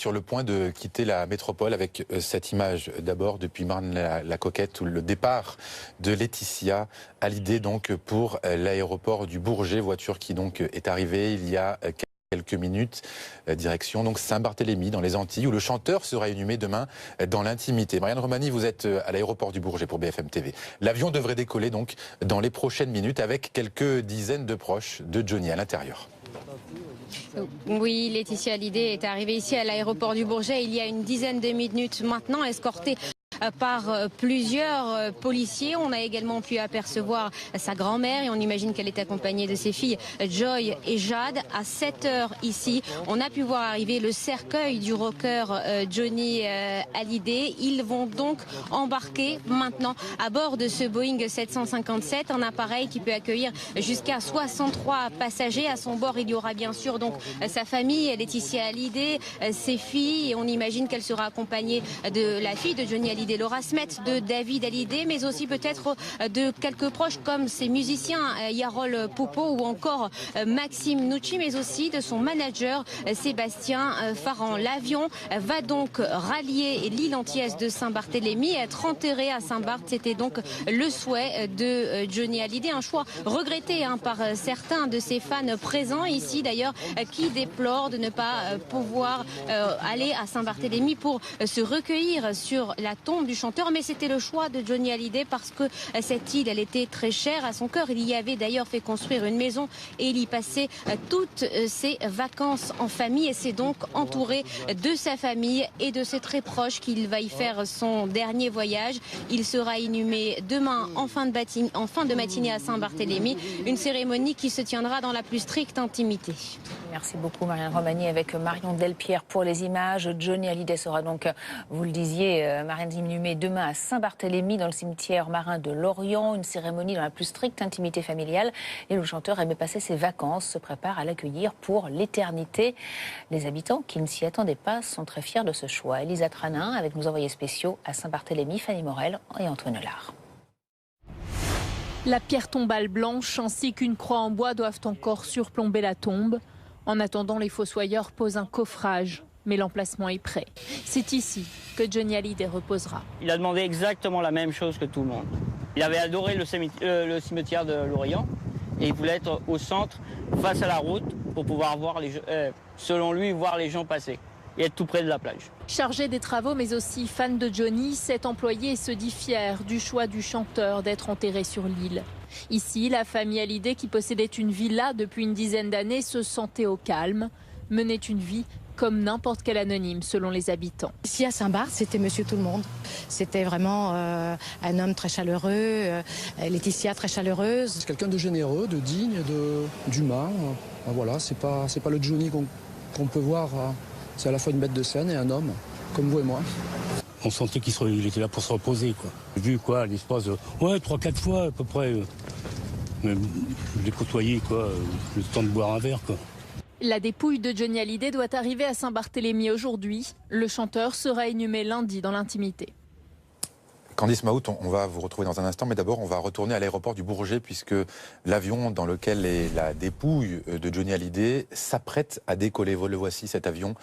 Sur le point de quitter la métropole avec cette image d'abord depuis Marne-la-Coquette où le départ de Laetitia Hallyday donc pour l'aéroport du Bourget, voiture qui donc est arrivée il y a quelques minutes, direction donc Saint-Barthélemy dans les Antilles où le chanteur sera inhumé demain dans l'intimité. Marianne Romani, vous êtes à l'aéroport du Bourget pour BFM TV. L'avion devrait décoller donc dans les prochaines minutes avec quelques dizaines de proches de Johnny à l'intérieur. Oui, Laetitia Hallyday est arrivée ici à l'aéroport du Bourget il y a une dizaine de minutes maintenant, escortée par plusieurs policiers. On a également pu apercevoir sa grand-mère et on imagine qu'elle est accompagnée de ses filles Joy et Jade. À 7h ici, on a pu voir arriver le cercueil du rocker Johnny Hallyday. Ils vont donc embarquer maintenant à bord de ce Boeing 757, un appareil qui peut accueillir jusqu'à 63 passagers. À son bord, il y aura bien sûr donc sa famille, Laetitia Hallyday, ses filles, et on imagine qu'elle sera accompagnée de la fille de Johnny Hallyday, Laura Smet, de David Hallyday, mais aussi peut-être de quelques proches comme ses musiciens Yarol Popo ou encore Maxime Nucci, mais aussi de son manager Sébastien Farran. L'avion va donc rallier l'île antillaise de Saint-Barthélemy, être enterré à Saint-Barth. C'était donc le souhait de Johnny Hallyday, un choix regretté par certains de ses fans présents ici d'ailleurs, qui déplorent de ne pas pouvoir aller à Saint-Barthélemy pour se recueillir sur la tombe du chanteur, mais c'était le choix de Johnny Hallyday parce que cette île, elle était très chère à son cœur. Il y avait d'ailleurs fait construire une maison et il y passait toutes ses vacances en famille, et c'est donc entouré de sa famille et de ses très proches qu'il va y faire son dernier voyage. Il sera inhumé demain en fin de matinée à Saint-Barthélemy, une cérémonie qui se tiendra dans la plus stricte intimité. Merci beaucoup Marianne Romani avec Marion Delpierre pour les images. Johnny Hallyday sera donc, vous le disiez, Marianne, inhumé demain à Saint-Barthélemy dans le cimetière marin de Lorient. Une cérémonie dans la plus stricte intimité familiale. Et le chanteur aimait passer ses vacances, se prépare à l'accueillir pour l'éternité. Les habitants qui ne s'y attendaient pas sont très fiers de ce choix. Elisa Tranin avec nos envoyés spéciaux à Saint-Barthélemy, Fanny Morel et Antoine Hollard. La pierre tombale blanche ainsi qu'une croix en bois doivent encore surplomber la tombe. En attendant, les fossoyeurs posent un coffrage, mais l'emplacement est prêt. C'est ici que Johnny Hallyday reposera. Il a demandé exactement la même chose que tout le monde. Il avait adoré le cimetière de Lorient et il voulait être au centre, face à la route, pour pouvoir voir selon lui, voir les gens passer et être tout près de la plage. Chargé des travaux, mais aussi fan de Johnny, cet employé se dit fier du choix du chanteur d'être enterré sur l'île. Ici, la famille Hallyday, qui possédait une villa depuis une dizaine d'années, se sentait au calme, menait une vie comme n'importe quel anonyme selon les habitants. Ici à Saint-Barth, c'était Monsieur Tout-le-Monde. C'était vraiment un homme très chaleureux, Laetitia très chaleureuse. C'est quelqu'un de généreux, de digne, d'humain. Voilà, c'est pas le Johnny qu'on peut voir. C'est à la fois une bête de scène et un homme, comme vous et moi. On sentait qu'il était là pour se reposer, quoi. J'ai vu, quoi, l'espace de 3-4 fois à peu près. Je l'ai côtoyé, quoi, le temps de boire un verre, quoi. La dépouille de Johnny Hallyday doit arriver à Saint-Barthélemy aujourd'hui. Le chanteur sera inhumé lundi dans l'intimité. Candice Mahout, on va vous retrouver dans un instant, mais d'abord on va retourner à l'aéroport du Bourget puisque l'avion dans lequel est la dépouille de Johnny Hallyday s'apprête à décoller. Le voici, cet avion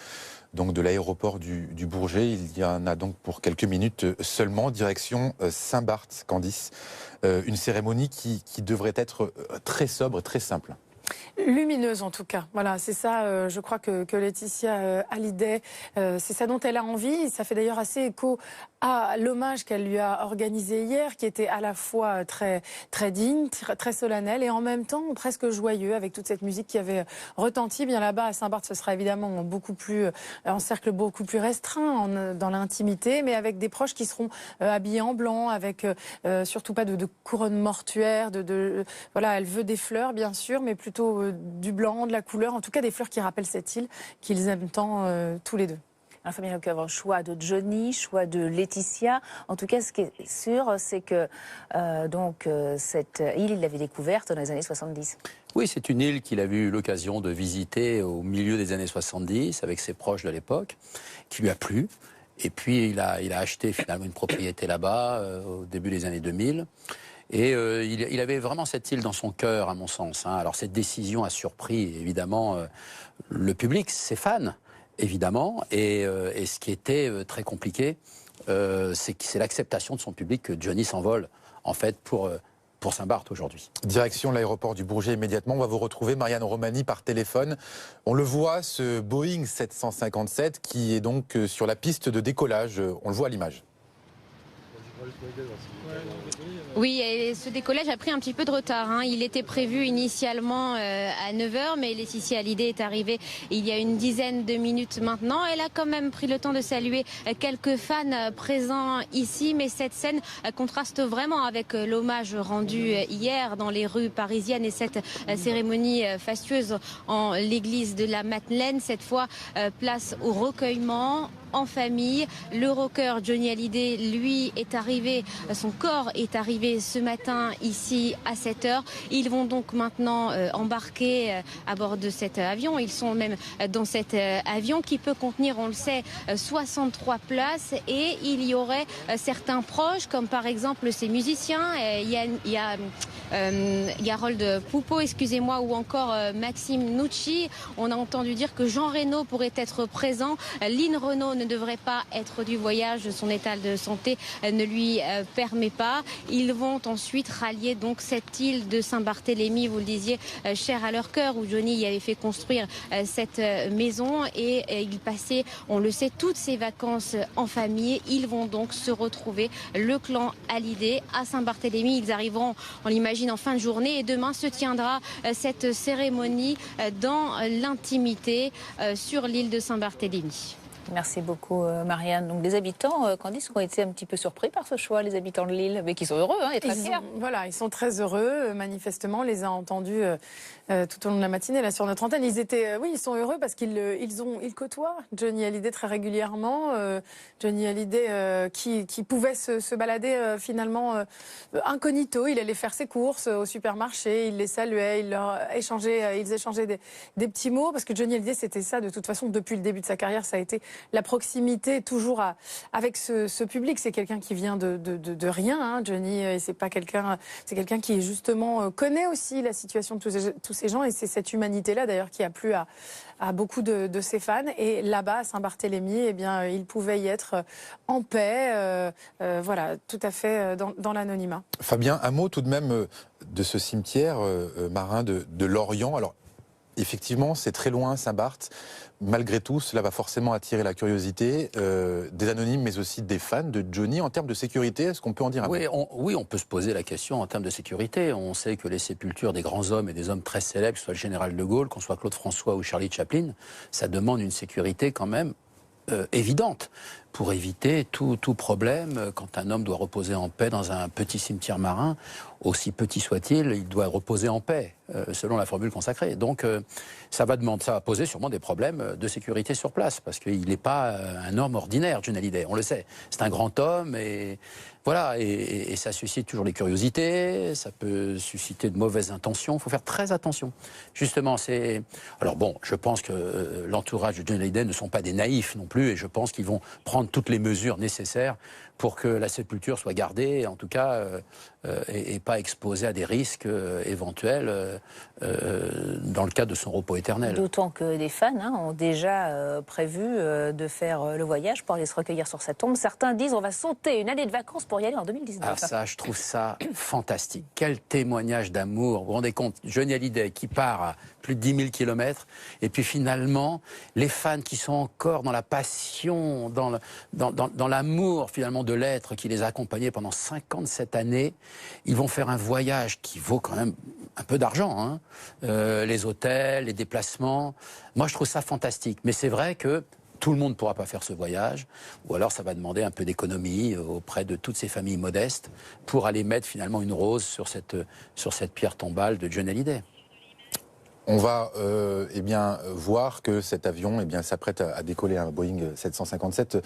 donc de l'aéroport du Bourget. Il y en a donc pour quelques minutes seulement, direction Saint-Barth, Candice. Une cérémonie qui devrait être très sobre, très simple. Lumineuse en tout cas, voilà, c'est ça, je crois que Laetitia Hallyday, c'est ça dont elle a envie. Ça fait d'ailleurs assez écho à l'hommage qu'elle lui a organisé hier, qui était à la fois très, très digne, très solennel et en même temps presque joyeux, avec toute cette musique qui avait retenti. Bien là-bas à Saint-Barth, ce sera évidemment beaucoup plus, en cercle beaucoup plus restreint, dans l'intimité, mais avec des proches qui seront habillés en blanc, avec surtout pas de couronne mortuaire, voilà, elle veut des fleurs bien sûr, mais plutôt du blanc, de la couleur, en tout cas des fleurs qui rappellent cette île qu'ils aiment tant tous les deux. Alors Fabien Lecoeuvre, choix de Johnny, choix de Laetitia. En tout cas, ce qui est sûr, c'est que cette île, il l'avait découverte dans les années 70. Oui, c'est une île qu'il a eu l'occasion de visiter au milieu des années 70 avec ses proches de l'époque, qui lui a plu. Et puis, il a acheté finalement une propriété là-bas au début des années 2000. Et il avait vraiment cette île dans son cœur, à mon sens. Alors cette décision a surpris évidemment le public, ses fans. évidemment. Et ce qui était très compliqué, c'est l'acceptation de son public que Johnny s'envole, en fait, pour Saint-Barth aujourd'hui. Direction l'aéroport du Bourget immédiatement. On va vous retrouver, Marianne Romani, par téléphone. On le voit, ce Boeing 757 qui est donc sur la piste de décollage. On le voit à l'image. Oui, et ce décollage a pris un petit peu de retard, hein. Il était prévu initialement à 9h, mais Laetitia Hallyday est arrivée il y a une dizaine de minutes maintenant. Elle a quand même pris le temps de saluer quelques fans présents ici, mais cette scène contraste vraiment avec l'hommage rendu hier dans les rues parisiennes et cette cérémonie fastueuse en l'église de la Madeleine. Cette fois, place au recueillement en famille. Le rocker Johnny Hallyday, lui, est arrivé, son corps est arrivé ce matin ici à 7h. Ils vont donc maintenant embarquer à bord de cet avion. Ils sont même dans cet avion qui peut contenir, on le sait, 63 places, et il y aurait certains proches, comme par exemple ces musiciens. Il y a Harold Poupeau, excusez-moi, ou encore Maxime Nucci. On a entendu dire que Jean Reno pourrait être présent. Lynn Renaud ne devrait pas être du voyage. Son état de santé ne lui permet pas. Ils vont ensuite rallier donc cette île de Saint-Barthélemy, vous le disiez, chère à leur cœur, où Johnny y avait fait construire cette maison, et ils passaient, on le sait, toutes ces vacances en famille. Ils vont donc se retrouver, le clan Hallyday, à Saint-Barthélemy. Ils arriveront, on l'imagine, en fin de journée, et demain se tiendra cette cérémonie dans l'intimité sur l'île de Saint-Barthélemy. Merci beaucoup, Marianne. Donc, les habitants, Candice, ont été un petit peu surpris par ce choix, les habitants de l'île, mais qui sont heureux, hein, et très fiers. Voilà, ils sont très heureux. Manifestement, on les a entendus tout au long de la matinée là sur notre antenne. Ils étaient, oui, ils sont heureux parce qu'ils côtoient Johnny Hallyday très régulièrement. Johnny Hallyday qui pouvait se balader finalement incognito. Il allait faire ses courses au supermarché, il les saluait, ils échangeaient des petits mots, parce que Johnny Hallyday, c'était ça de toute façon depuis le début de sa carrière. Ça a été la proximité toujours avec ce public. C'est quelqu'un qui vient de rien, hein, Johnny, et c'est quelqu'un qui justement connaît aussi la situation de tous ces gens, et c'est cette humanité-là d'ailleurs qui a plu à beaucoup de ses fans. Et là-bas, à Saint-Barthélemy, eh bien, il pouvait y être en paix, voilà, tout à fait dans l'anonymat. Fabien, un mot tout de même de ce cimetière marin de Lorient. Alors, effectivement, c'est très loin, Saint-Barth. Malgré tout, cela va forcément attirer la curiosité des anonymes, mais aussi des fans de Johnny. En termes de sécurité, est-ce qu'on peut en dire un peu ? Oui, on peut se poser la question en termes de sécurité. On sait que les sépultures des grands hommes et des hommes très célèbres, que ce soit le général de Gaulle, qu'on soit Claude François ou Charlie Chaplin, ça demande une sécurité quand même évidente pour éviter tout problème. Quand un homme doit reposer en paix dans un petit cimetière marin, aussi petit soit-il, il doit reposer en paix, selon la formule consacrée. Donc ça va poser sûrement des problèmes de sécurité sur place, parce qu'il n'est pas un homme ordinaire, Johnny Hallyday, on le sait. C'est un grand homme, et voilà, et ça suscite toujours les curiosités, ça peut susciter de mauvaises intentions. Il faut faire très attention. Justement, alors bon, je pense que l'entourage de Johnny Hallyday ne sont pas des naïfs non plus, et je pense qu'ils vont prendre toutes les mesures nécessaires pour que la sépulture soit gardée, en tout cas, et pas exposée à des risques éventuels dans le cadre de son repos éternel. D'autant que des fans ont déjà prévu de faire le voyage pour aller se recueillir sur sa tombe. Certains disent on va sauter une année de vacances pour y aller en 2019. Alors ça, je trouve ça fantastique. Quel témoignage d'amour. Vous vous rendez compte, Johnny Hallyday qui part à plus de 10 000 kilomètres, et puis finalement, les fans qui sont encore dans la passion, dans l'amour finalement de l'être qui les a accompagnés pendant 57 années, ils vont faire un voyage qui vaut quand même un peu d'argent, hein. Les hôtels, les déplacements. Moi, je trouve ça fantastique. Mais c'est vrai que tout le monde ne pourra pas faire ce voyage, ou alors ça va demander un peu d'économie auprès de toutes ces familles modestes pour aller mettre finalement une rose sur cette pierre tombale de Johnny Hallyday. On va voir que cet avion s'apprête à décoller, un Boeing 757.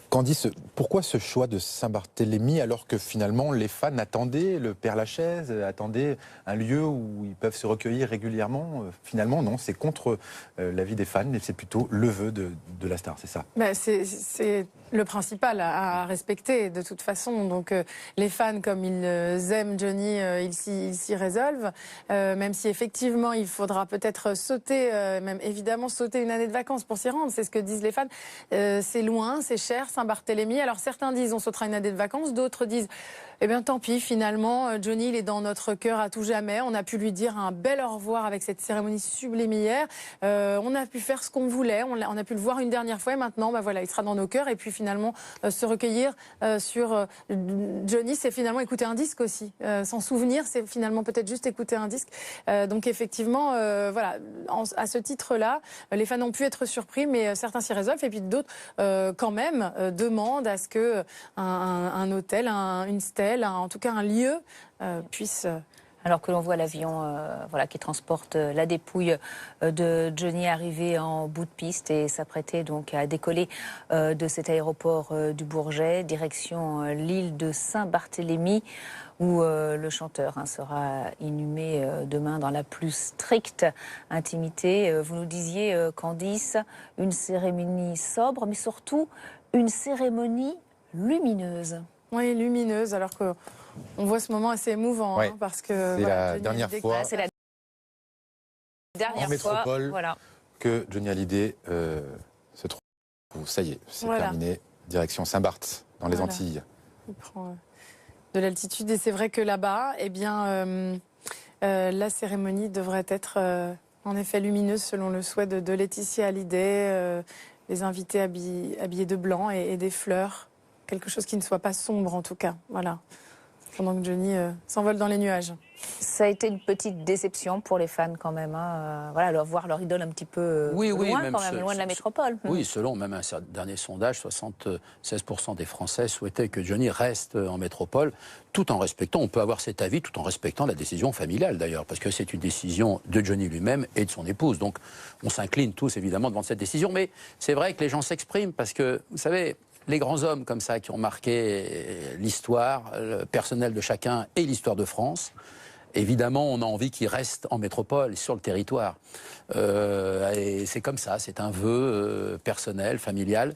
Candice, pourquoi ce choix de Saint-Barthélemy alors que finalement les fans attendaient le Père-Lachaise, attendaient un lieu où ils peuvent se recueillir régulièrement? Finalement, non, c'est contre l'avis des fans et c'est plutôt le vœu de la star, c'est ça? C'est le principal à respecter de toute façon. Donc les fans, comme ils aiment Johnny, ils s'y résolvent. Même si effectivement il faudra peut-être sauter, même évidemment sauter une année de vacances pour s'y rendre. C'est ce que disent les fans. C'est loin, c'est cher, Saint-Barthélemy. Alors certains disent on sautera une année de vacances, d'autres disent eh bien tant pis, finalement Johnny il est dans notre cœur à tout jamais. On a pu lui dire un bel au revoir avec cette cérémonie sublime hier. On a pu faire ce qu'on voulait, on a pu le voir une dernière fois et maintenant voilà, il sera dans nos cœurs. Et puis finalement se recueillir sur Johnny, c'est finalement écouter un disque aussi. S'en souvenir, c'est finalement peut-être juste écouter un disque. Donc effectivement, voilà, à ce titre-là, les fans ont pu être surpris, mais certains s'y résolvent. Et puis d'autres, quand même, demandent à ce que un hôtel, une stèle, en tout cas un lieu, puisse... Alors que l'on voit l'avion voilà, qui transporte la dépouille de Johnny arriver en bout de piste et s'apprêter donc à décoller de cet aéroport du Bourget, direction l'île de Saint-Barthélemy, où le chanteur sera inhumé demain dans la plus stricte intimité. Vous nous disiez, Candice, une cérémonie sobre, mais surtout une cérémonie lumineuse. Oui, lumineuse, alors que... On voit ce moment assez émouvant, ouais. Parce que... C'est la dernière fois c'est la dernière en métropole voilà. que Johnny Hallyday se trouve. Ça y est, c'est terminé. Direction Saint-Barth, dans les Antilles. Il prend de l'altitude et c'est vrai que là-bas, eh bien, la cérémonie devrait être en effet lumineuse selon le souhait de Laetitia Hallyday, les invités habillés de blanc et des fleurs. Quelque chose qui ne soit pas sombre en tout cas, voilà. Pendant que Johnny s'envole dans les nuages. Ça a été une petite déception pour les fans quand même. Voilà, voir leur idole un petit peu loin, même quand même, loin de la métropole. Oui, selon même un dernier sondage, 76% des Français souhaitaient que Johnny reste en métropole, tout en respectant, on peut avoir cet avis, tout en respectant la décision familiale d'ailleurs, parce que c'est une décision de Johnny lui-même et de son épouse. Donc on s'incline tous évidemment devant cette décision, mais c'est vrai que les gens s'expriment parce que, vous savez, les grands hommes comme ça qui ont marqué l'histoire personnelle de chacun et l'histoire de France, évidemment, on a envie qu'ils restent en métropole, sur le territoire. Et c'est comme ça, c'est un vœu personnel, familial.